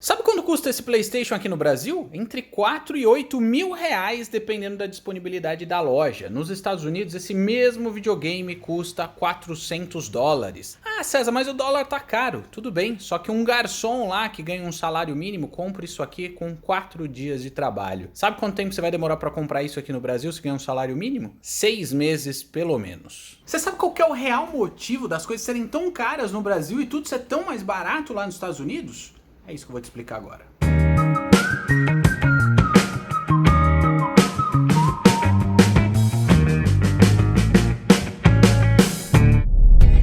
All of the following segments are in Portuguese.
Sabe quanto custa esse PlayStation aqui no Brasil? Entre 4 e 8 mil reais, dependendo da disponibilidade da loja. Nos Estados Unidos, esse mesmo videogame custa 400 dólares. Ah, César, mas o dólar tá caro. Tudo bem, só que um garçom lá que ganha um salário mínimo compra isso aqui com 4 dias de trabalho. Sabe quanto tempo você vai demorar pra comprar isso aqui no Brasil se ganhar um salário mínimo? 6 meses, pelo menos. Você sabe qual que é o real motivo das coisas serem tão caras no Brasil e tudo ser tão mais barato lá nos Estados Unidos? É isso que eu vou te explicar agora.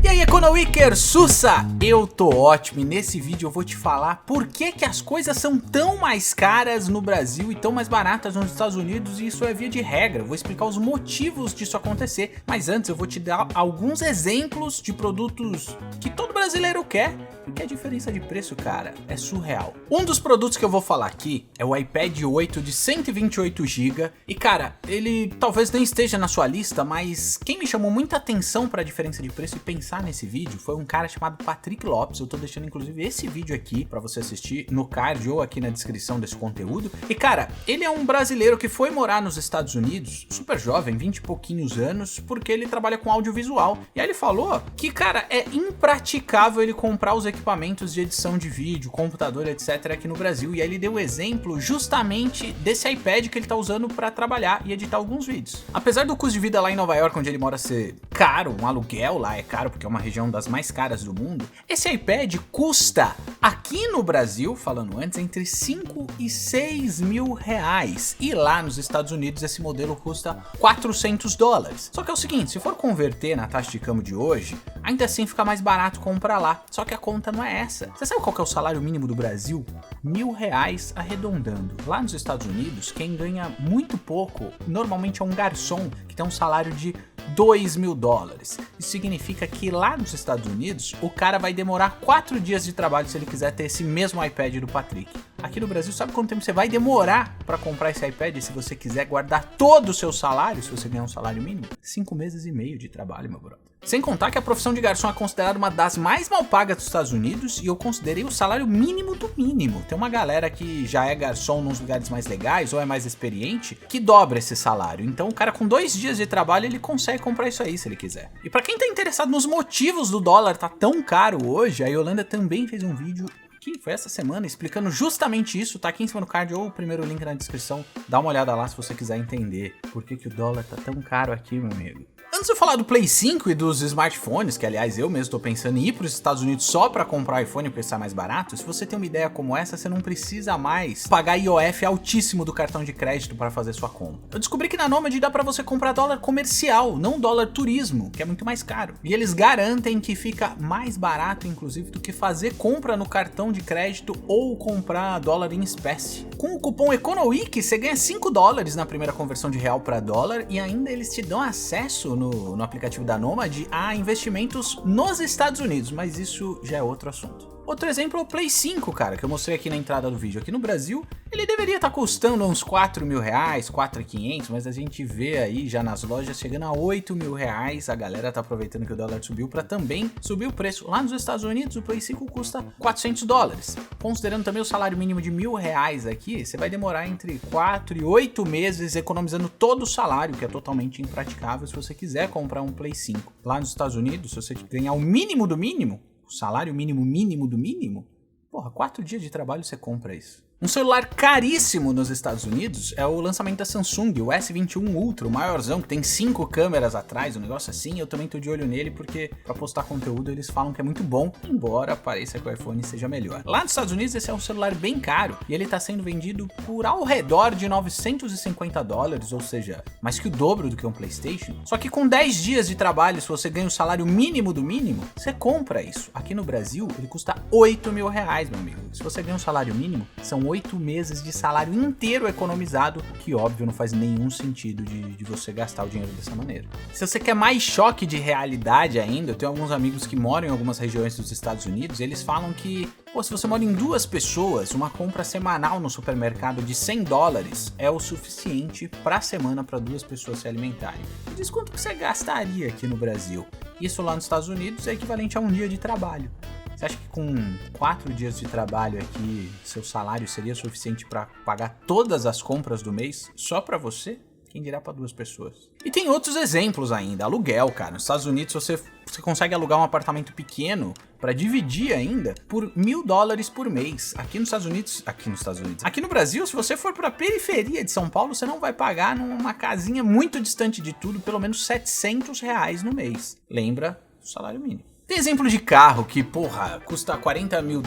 E aí, Econowicker Sussa! Eu tô ótimo e nesse vídeo eu vou te falar por que as coisas são tão mais caras no Brasil e tão mais baratas nos Estados Unidos, e isso é via de regra. Eu vou explicar os motivos disso acontecer, mas antes eu vou te dar alguns exemplos de produtos que todo brasileiro quer. Porque a diferença de preço, cara, é surreal. Um dos produtos que eu vou falar aqui é o iPad 8 de 128 GB. E cara, ele talvez nem esteja na sua lista, mas quem me chamou muita atenção para a diferença de preço e pensar nesse vídeo foi um cara chamado Patrick Lopes. Eu tô deixando inclusive esse vídeo aqui para você assistir no card ou aqui na descrição desse conteúdo. E cara, ele é um brasileiro que foi morar nos Estados Unidos, super jovem, 20 e pouquinhos anos, porque ele trabalha com audiovisual. E aí ele falou que, cara, é impraticável ele comprar os equipamentos de edição de vídeo, computador, etc. aqui no Brasil. E aí ele deu o exemplo justamente desse iPad que ele tá usando para trabalhar e editar alguns vídeos. Apesar do custo de vida lá em Nova York, onde ele mora, ser caro, um aluguel lá é caro porque é uma região das mais caras do mundo, esse iPad custa aqui no Brasil, falando antes, entre 5 e 6 mil reais. E lá nos Estados Unidos esse modelo custa 400 dólares. Só que é o seguinte, se for converter na taxa de câmbio de hoje, ainda assim fica mais barato comprar lá. Só que a conta não é essa. Você sabe qual que é o salário mínimo do Brasil? R$ 1.000 arredondando. Lá nos Estados Unidos, quem ganha muito pouco normalmente é um garçom que tem um salário de 2 mil dólares. Isso significa que lá nos Estados Unidos o cara vai demorar 4 dias de trabalho se ele quiser ter esse mesmo iPad do Patrick. Aqui no Brasil, sabe quanto tempo você vai demorar para comprar esse iPad se você quiser guardar todo o seu salário, se você ganhar um salário mínimo? 5 meses e meio de trabalho, meu brother. Sem contar que a profissão de garçom é considerada uma das mais mal pagas dos Estados Unidos, e eu considerei o salário mínimo do mínimo. Tem uma galera que já é garçom nos lugares mais legais ou é mais experiente que dobra esse salário. Então o cara com 2 dias de trabalho ele consegue comprar isso aí se ele quiser. E para quem tá interessado nos motivos do dólar tá tão caro hoje, a Yolanda também fez um vídeo que foi essa semana explicando justamente isso. Tá aqui em cima do card ou o primeiro link na descrição. Dá uma olhada lá se você quiser entender por que o dólar tá tão caro aqui, meu amigo. Antes de eu falar do Play 5 e dos smartphones, que aliás eu mesmo tô pensando em ir para os Estados Unidos só para comprar iPhone porque está mais barato, se você tem uma ideia como essa, você não precisa mais pagar IOF altíssimo do cartão de crédito para fazer sua compra. Eu descobri que na Nomad dá para você comprar dólar comercial, não dólar turismo, que é muito mais caro. E eles garantem que fica mais barato, inclusive, do que fazer compra no cartão de crédito ou comprar dólar em espécie. Com o cupom ECONOWEEK, você ganha 5 dólares na primeira conversão de real para dólar, e ainda eles te dão acesso no aplicativo da Nomad a investimentos nos Estados Unidos, mas isso já é outro assunto. Outro exemplo é o Play 5, cara, que eu mostrei aqui na entrada do vídeo. Aqui no Brasil, ele deveria estar custando uns 4 mil reais, 4.500, mas a gente vê aí já nas lojas chegando a 8 mil reais. A galera tá aproveitando que o dólar subiu para também subir o preço. Lá nos Estados Unidos, o Play 5 custa 400 dólares. Considerando também o salário mínimo de R$ 1.000 aqui, você vai demorar entre 4 e 8 meses economizando todo o salário, que é totalmente impraticável se você quiser comprar um Play 5. Lá nos Estados Unidos, se você ganhar o mínimo do mínimo, o salário mínimo do mínimo, porra, 4 dias de trabalho você compra isso. Um celular caríssimo nos Estados Unidos é o lançamento da Samsung, o S21 Ultra, o maiorzão, que tem 5 câmeras atrás, um negócio assim. Eu também tô de olho nele porque pra postar conteúdo eles falam que é muito bom, embora pareça que o iPhone seja melhor. Lá nos Estados Unidos esse é um celular bem caro e ele tá sendo vendido por ao redor de 950 dólares, ou seja, mais que o dobro do que um PlayStation. Só que com 10 dias de trabalho, se você ganha o salário mínimo do mínimo, você compra isso. Aqui no Brasil ele custa 8 mil reais, meu amigo. Se você ganha um salário mínimo, são 8 meses de salário inteiro economizado, que óbvio não faz nenhum sentido de você gastar o dinheiro dessa maneira. Se você quer mais choque de realidade ainda, eu tenho alguns amigos que moram em algumas regiões dos Estados Unidos, e eles falam que, pô, se você mora em 2 pessoas, uma compra semanal no supermercado de 100 dólares é o suficiente para a semana para 2 pessoas se alimentarem. Me diz quanto que você gastaria aqui no Brasil. Isso lá nos Estados Unidos é equivalente a um dia de trabalho. Você acha que com 4 dias de trabalho aqui, seu salário seria suficiente para pagar todas as compras do mês só para você? Quem dirá para 2 pessoas? E tem outros exemplos ainda. Aluguel, cara. Nos Estados Unidos você consegue alugar um apartamento pequeno para dividir ainda por $1.000 por mês. Aqui no Brasil, se você for para a periferia de São Paulo, você não vai pagar numa casinha muito distante de tudo, pelo menos R$700 no mês. Lembra o salário mínimo. Tem exemplo de carro que, porra, custa $40 mil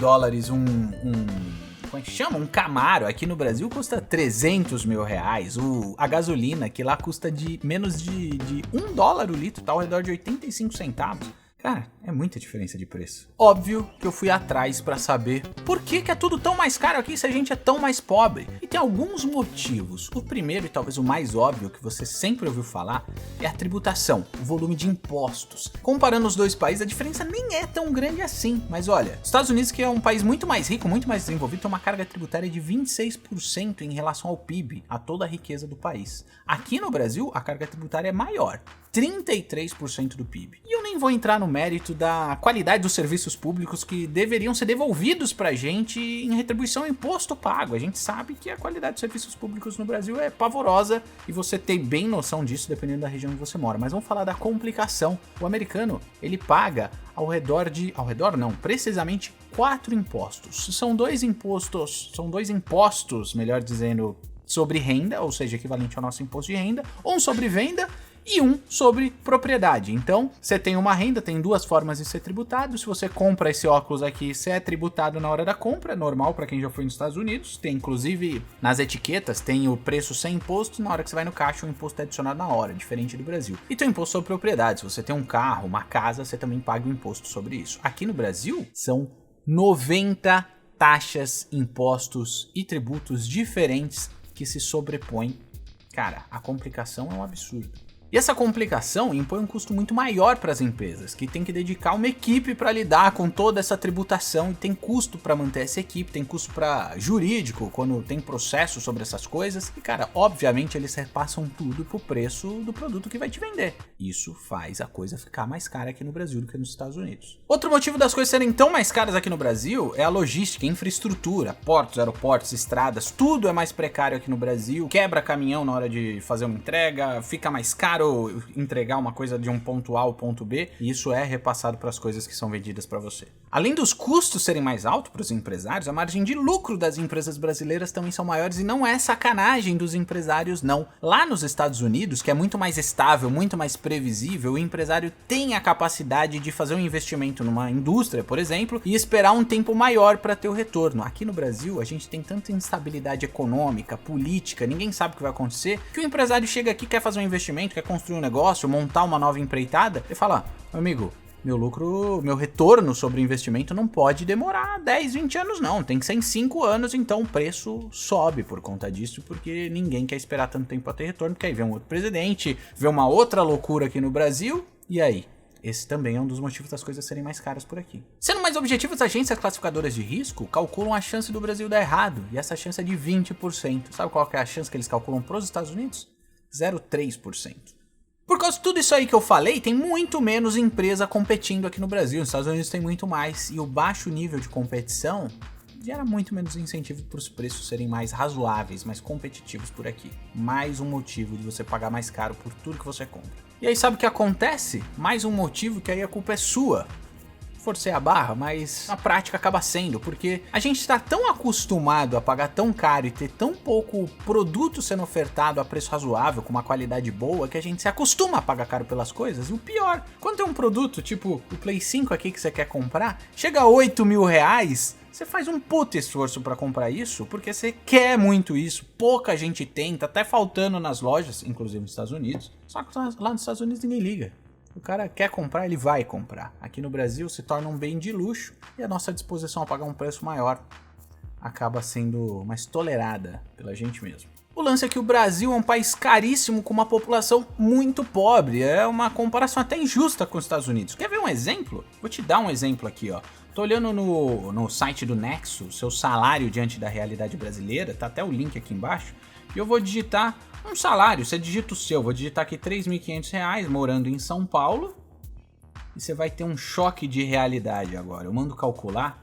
como é que chama? Um Camaro aqui no Brasil custa R$300 mil. A gasolina que lá custa de menos de $1 o litro, tá ao redor de 85 centavos. Cara, é muita diferença de preço. Óbvio que eu fui atrás pra saber por que é tudo tão mais caro aqui se a gente é tão mais pobre. E tem alguns motivos. O primeiro e talvez o mais óbvio que você sempre ouviu falar é a tributação, o volume de impostos. Comparando os dois países, a diferença nem é tão grande assim. Mas olha, Estados Unidos, que é um país muito mais rico, muito mais desenvolvido, tem uma carga tributária de 26% em relação ao PIB, a toda a riqueza do país. Aqui no Brasil, a carga tributária é maior, 33% do PIB. E eu nem vou entrar no mérito da qualidade dos serviços públicos que deveriam ser devolvidos pra gente em retribuição ao imposto pago. A gente sabe que a qualidade dos serviços públicos no Brasil é pavorosa e você tem bem noção disso dependendo da região que você mora. Mas vamos falar da complicação. O americano, ele paga precisamente 4 impostos. São dois impostos, melhor dizendo, sobre renda, ou seja, equivalente ao nosso imposto de renda, um sobre venda e um sobre propriedade. Então, você tem uma renda, tem 2 formas de ser tributado. Se você compra esse óculos aqui, você é tributado na hora da compra, é normal para quem já foi nos Estados Unidos. Tem, inclusive, nas etiquetas, tem o preço sem imposto, na hora que você vai no caixa, o imposto é adicionado na hora, diferente do Brasil. E tem o imposto sobre propriedade. Se você tem um carro, uma casa, você também paga o imposto sobre isso. Aqui no Brasil, são 90 taxas, impostos e tributos diferentes que se sobrepõem. Cara, a complicação é um absurdo. E essa complicação impõe um custo muito maior para as empresas, que tem que dedicar uma equipe para lidar com toda essa tributação, e tem custo para manter essa equipe, tem custo para jurídico, quando tem processo sobre essas coisas. E cara, obviamente eles repassam tudo pro preço do produto que vai te vender. Isso faz a coisa ficar mais cara aqui no Brasil do que nos Estados Unidos. Outro motivo das coisas serem tão mais caras aqui no Brasil é a logística, a infraestrutura, portos, aeroportos, estradas, tudo é mais precário aqui no Brasil. Quebra caminhão na hora de fazer uma entrega, fica mais caro entregar uma coisa de um ponto A ao ponto B, e isso é repassado para as coisas que são vendidas para você. Além dos custos serem mais altos para os empresários, a margem de lucro das empresas brasileiras também são maiores, e não é sacanagem dos empresários, não. Lá nos Estados Unidos, que é muito mais estável, muito mais previsível, o empresário tem a capacidade de fazer um investimento numa indústria, por exemplo, e esperar um tempo maior para ter o retorno. Aqui no Brasil, a gente tem tanta instabilidade econômica, política, ninguém sabe o que vai acontecer, que o empresário chega aqui, quer fazer um investimento, quer construir um negócio, montar uma nova empreitada, e fala: meu amigo, meu retorno sobre o investimento não pode demorar 10, 20 anos não, tem que ser em 5 anos, então o preço sobe por conta disso, porque ninguém quer esperar tanto tempo para ter retorno, porque aí vem um outro presidente, vê uma outra loucura aqui no Brasil, e aí? Esse também é um dos motivos das coisas serem mais caras por aqui. Sendo mais objetivos, as agências classificadoras de risco calculam a chance do Brasil dar errado, e essa chance é de 20%. Sabe qual que é a chance que eles calculam para os Estados Unidos? 0,3%. Por causa de tudo isso aí que eu falei, tem muito menos empresa competindo aqui no Brasil. Nos Estados Unidos tem muito mais, e o baixo nível de competição gera muito menos incentivo para os preços serem mais razoáveis, mais competitivos por aqui. Mais um motivo de você pagar mais caro por tudo que você compra. E aí sabe o que acontece? Mais um motivo que aí a culpa é sua. Forcei a barra, mas na prática acaba sendo, porque a gente está tão acostumado a pagar tão caro e ter tão pouco produto sendo ofertado a preço razoável, com uma qualidade boa, que a gente se acostuma a pagar caro pelas coisas. E o pior, quando tem um produto tipo o Play 5 aqui que você quer comprar, chega a R$8 mil, você faz um puta esforço para comprar isso, porque você quer muito isso, pouca gente tem, tá até faltando nas lojas, inclusive nos Estados Unidos, só que lá nos Estados Unidos ninguém liga. O cara quer comprar, ele vai comprar. Aqui no Brasil se torna um bem de luxo e a nossa disposição a pagar um preço maior acaba sendo mais tolerada pela gente mesmo. O lance é que o Brasil é um país caríssimo com uma população muito pobre. É uma comparação até injusta com os Estados Unidos. Quer ver um exemplo? Vou te dar um exemplo aqui, ó. Tô olhando no site do Nexo, seu salário diante da realidade brasileira, tá até o link aqui embaixo, e eu vou digitar um salário, você digita o seu, vou digitar aqui R$3.500 morando em São Paulo, e você vai ter um choque de realidade agora. Eu mando calcular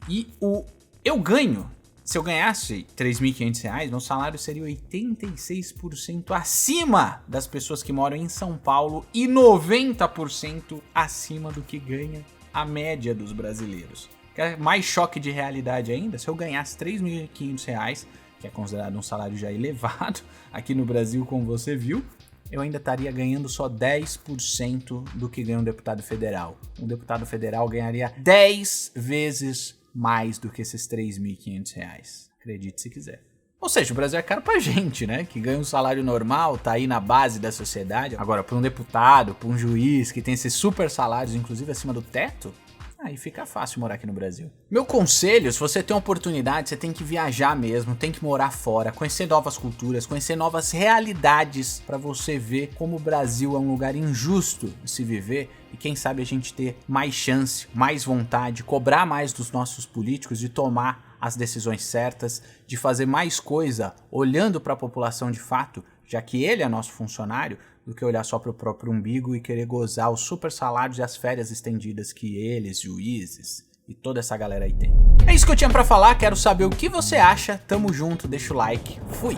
e eu ganho. Se eu ganhasse R$3.500, meu salário seria 86% acima das pessoas que moram em São Paulo e 90% acima do que ganha a média dos brasileiros. Quer mais choque de realidade ainda? Se eu ganhasse R$3.500, que é considerado um salário já elevado aqui no Brasil, como você viu, eu ainda estaria ganhando só 10% do que ganha um deputado federal. Um deputado federal ganharia 10 vezes mais do que esses R$3.500. Acredite se quiser. Ou seja, o Brasil é caro pra gente, né? Que ganha um salário normal, tá aí na base da sociedade. Agora, pra um deputado, pra um juiz que tem esses super salários, inclusive acima do teto, aí fica fácil morar aqui no Brasil. Meu conselho, se você tem uma oportunidade, você tem que viajar mesmo, tem que morar fora, conhecer novas culturas, conhecer novas realidades para você ver como o Brasil é um lugar injusto de se viver e quem sabe a gente ter mais chance, mais vontade, cobrar mais dos nossos políticos de tomar as decisões certas, de fazer mais coisa olhando para a população de fato, já que ele é nosso funcionário, do que olhar só para o próprio umbigo e querer gozar os super salários e as férias estendidas que eles, juízes e toda essa galera aí tem. É isso que eu tinha para falar, quero saber o que você acha, tamo junto, deixa o like, fui!